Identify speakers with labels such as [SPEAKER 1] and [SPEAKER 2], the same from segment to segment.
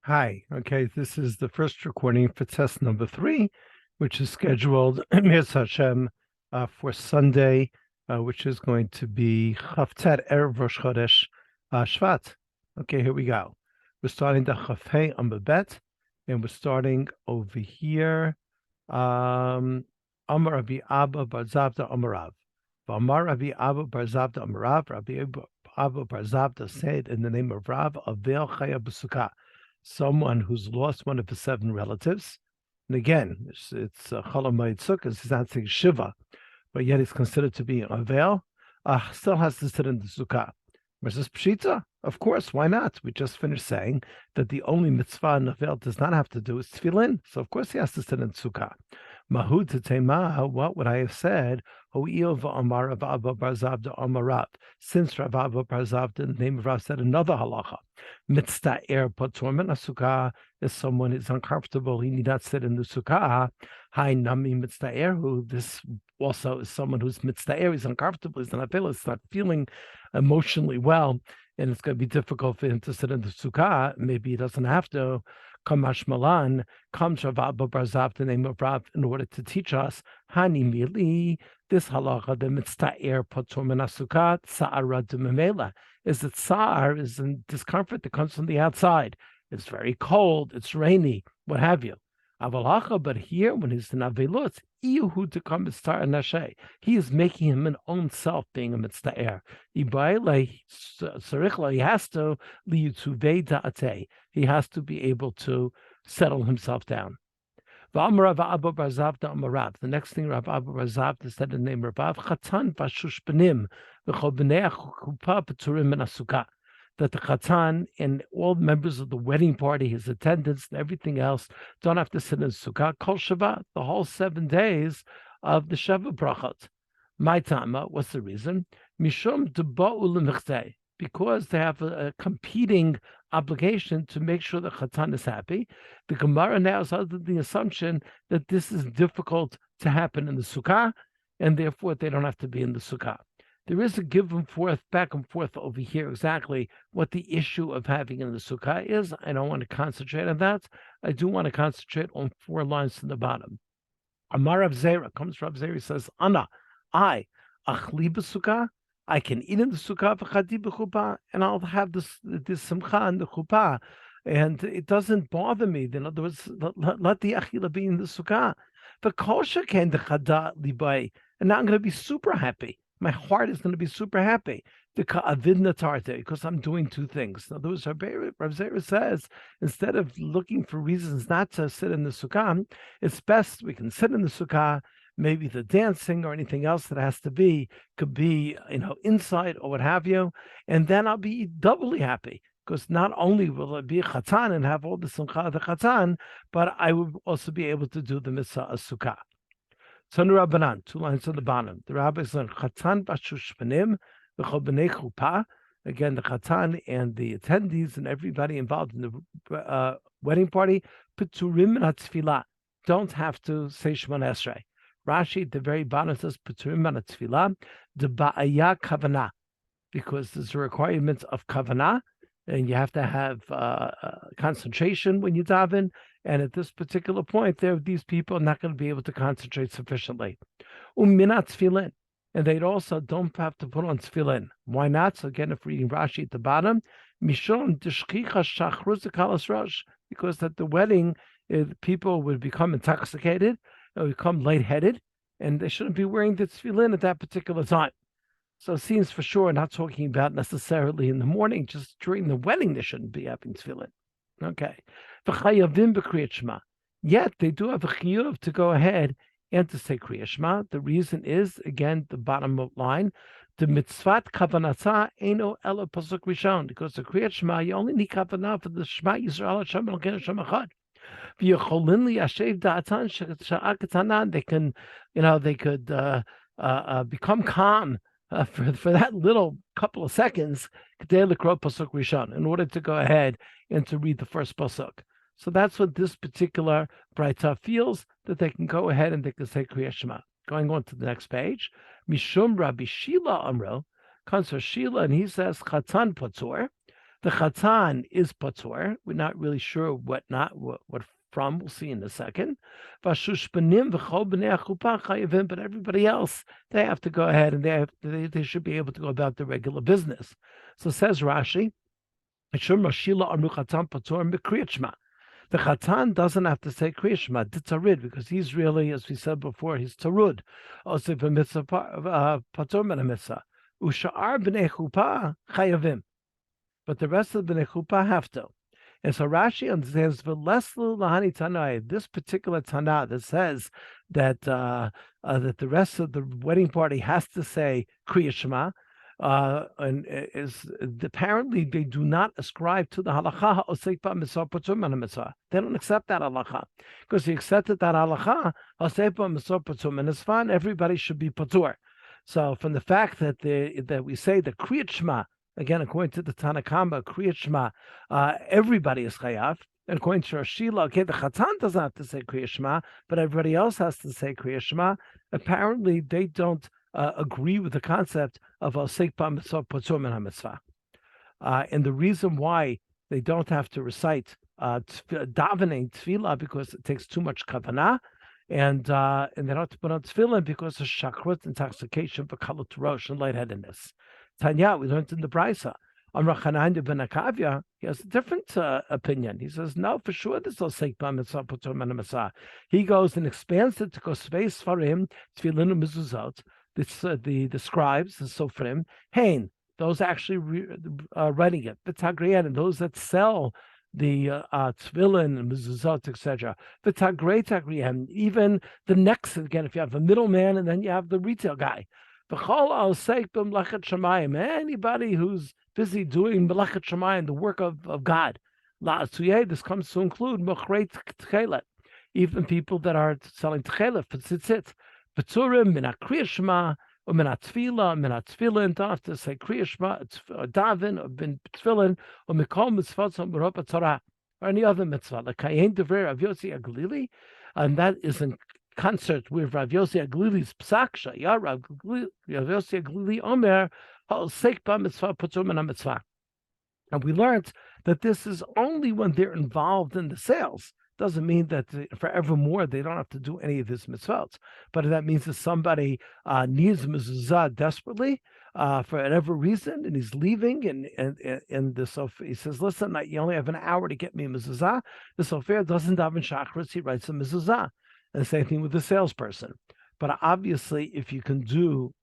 [SPEAKER 1] Hi. Okay, this is the first recording for test number 3, which is scheduled Mirz Hashem for Sunday, which is going to be Chavtet Erev Rosh Chodesh Shvat. Okay, here we go. We're starting the Chafei Amud Bet, and we're starting over here. Amar Rabbi Abba Bar Zabda Amarav. Amar Rabbi Abba Bar Zabda Amarav. Rabbi Abba Bar Zabda said in the name of Rav, Avel Chaya B'Sukkah. Someone who's lost one of his 7 relatives. And again, it's Cholamayit Sukkah, he's not saying Shiva, but yet he's considered to be an Avel, still has to sit in the Sukkah. Versus Pshita, of course, why not? We just finished saying that the only mitzvah an Avel does not have to do is tefillin, so of course he has to sit in Sukkah. Mahud Tema, what would I have said? Since Rav Abba Bar Zabda, the name of Rav said another halacha. Mitzta'er patur min sukkah is someone is uncomfortable, he need not sit in the sukkah. Hi nami mitzta'er, who this also is someone who's mitzta'er, he's uncomfortable, he's not feeling emotionally well, and it's going to be difficult for him to sit in the sukkah. Maybe he doesn't have to. Kamash Malan comes Rav Abba Bar Zabda, the name of Rav, in order to teach us Hani Mili, this halacha, the mitzta'er patur min sukkah, tza'ara d'memela, is that tsar is in discomfort that comes from the outside. It's very cold, it's rainy, what have you. Avalacha, but here when he's in Avelot, Iyahu to come mitzta'er nashe, he is making him an own self being a mitzta'er. He has to liyutuvei da'atei. He has to be able to settle himself down. The next thing Rav Abba Bar Zabda said in the name of Rav, Chatan Bashush Benim, that the Chatan and all members of the wedding party, his attendants and everything else, don't have to sit in Sukkah, Kol Shabbat, the whole 7 days of the Sheva Brachot. My Tama, what's the reason? Mishum Deba'u L'Michtei, because they have a competing obligation to make sure the Chatan is happy. The Gemara now is under the assumption that this is difficult to happen in the Sukkah, and therefore they don't have to be in the Sukkah. There is a give and forth, back and forth over here, exactly what the issue of having in the Sukkah is. I don't want to concentrate on that. I do want to concentrate on 4 lines from the bottom. Amar Rav Zera, comes from Rav Zera, says, Ana, I, Achli B'Sukkah, I can eat in the sukkah v'chadi b'chuppah, and I'll have this simcha in the chuppah, and it doesn't bother me. In other words, let the achila be in the sukkah. The kosher can the chada libay, and now I'm going to be super happy. My heart is going to be super happy. The ka'avidna tarte, because I'm doing 2 things. In other words, Rav Zera says, instead of looking for reasons not to sit in the sukkah, it's best we can sit in the sukkah. Maybe the dancing or anything else that has to be could be, inside or what have you. And then I'll be doubly happy, because not only will it be a chatan and have all the simcha of the chatan, but I will also be able to do the mitzvah of sukkah. Tanu Rabbanan, 2 lines on the bottom. The rabbi said, chatan bashush panim, v'chol b'nei chuppah. Again, the chatan and the attendees and everybody involved in the wedding party, peturim min hatfilah, don't have to say Shemona Esrei. Rashi at the very bottom says Peturim on a tefillah, the ba'aya kavanah, because there's a requirement of kavanah, and you have to have concentration when you daven. And at this particular point, these people are not going to be able to concentrate sufficiently. Minat tefillin, and they also don't have to put on tefillin. Why not? So again, if reading Rashi at the bottom, mishon deshchicha shachruz kalas rosh, because at the wedding, people would become intoxicated. They'll become lightheaded, and they shouldn't be wearing the tefillin at that particular time. So it seems for sure not talking about necessarily in the morning, just during the wedding they shouldn't be having tefillin. Okay. Yet they do have a chiyuv to go ahead and to say Kriyat Shema. The reason is, again, the bottom of line, the mitzvat kavanatza eino ela pasuk rishon, because the Kriyat Shema, you only need kavanah for the Shema Yisrael Hashem Elokeinu Hashem Echad. They can, they could become calm for that little couple of seconds in order to go ahead and to read the first pasuk. So that's what this particular Braita feels, that they can go ahead and they can say Kriyat Shema. Going on to the next page, Mishum Rabbi Shila Amro, comes from Shila, and he says Chatan Patur. The chatan is patur. We're not really sure what from. We'll see in a second. But everybody else, they have to go ahead and they should be able to go about their regular business. So says Rashi, the chatan doesn't have to say Kriya Shema, Ditzarid, because he's really, as we said before, he's Tarud. Also, b'mitzvah patur min mitzvah. Usha'ar b'nei chuppah chayavim. But the rest of the b'nei chuppah have to. And so Rashi understands v'leslu lahani tanai, this particular tana that says that that the rest of the wedding party has to say Kriya Shema, and is apparently they do not ascribe to the halacha osek ba mitzvah patur min mitzvah. They don't accept that halacha, because he accepted that halacha osek ba mitzvah patur min mitzvah, everybody should be patur. So from the fact that that we say the Kriya Shema, again according to the Tanakama, Kriya Shema, everybody is chayav. And according to Rashila, okay, the chatan doesn't have to say Kriya Shema, but everybody else has to say Kriya Shema. Apparently, they don't agree with the concept of osek ba mitzvah patur min mitzvah. And the reason why they don't have to recite davening tefillah, because it takes too much kavanah, and they don't have to put on tefillin because of shakrut, intoxication, v'kalut rosh, and lightheadedness. Tanya, we learned in the Brisa. Amar Chananya ben Akavya, he has a different opinion. He says, no, for sure, this is osek ba mitzvah patur min mitzvah. He goes and expands it to kosvei sfarim, tefillin and mezuzot. The scribes, the sofrim, hein, those actually writing it, v'tagriyan, and those that sell the tefillin and mezuzot, etc. V'tagrei tagriyan, even the next, again, if you have a middleman and then you have the retail guy. V'chol osek b'mlachet shamayim, anybody who's busy doing melachet shamayim, the work of God. La'asuyeh, this comes to include mochrei tchelet, even people that are selling tchelet for tzitzit. Paturim min Kriya Shema or min Tefillah, min Tefillin. Don't have to say Kriya Shema or Davin or bin Tefillin or mikol mitzvot or Merop Torah or any other mitzvah. Like Kayin Dever Rav Yossi Aglili, and that is in concert with Rav Yossi Aglili's Psak Shaya. Rav Yossi Aglili Omer Ha'osek ba mitzvah patur min mitzvah. And we learned that this is only when they're involved in the sales. Doesn't mean that forevermore they don't have to do any of this mitzvot, but that means that somebody needs mezuzah desperately for whatever reason, and he's leaving, and the sofer, he says, "Listen, you only have an hour to get me mezuzah." The sofer doesn't daven shachris; he writes a mezuzah. And the same thing with the salesperson. But obviously, if you can do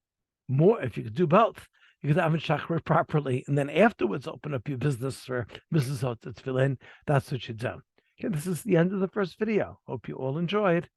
[SPEAKER 1] more, if you could do both, you could daven shachris properly, and then afterwards open up your business for mezuzot to fill in. That's what you do. Okay, this is the end of the first video. Hope you all enjoyed.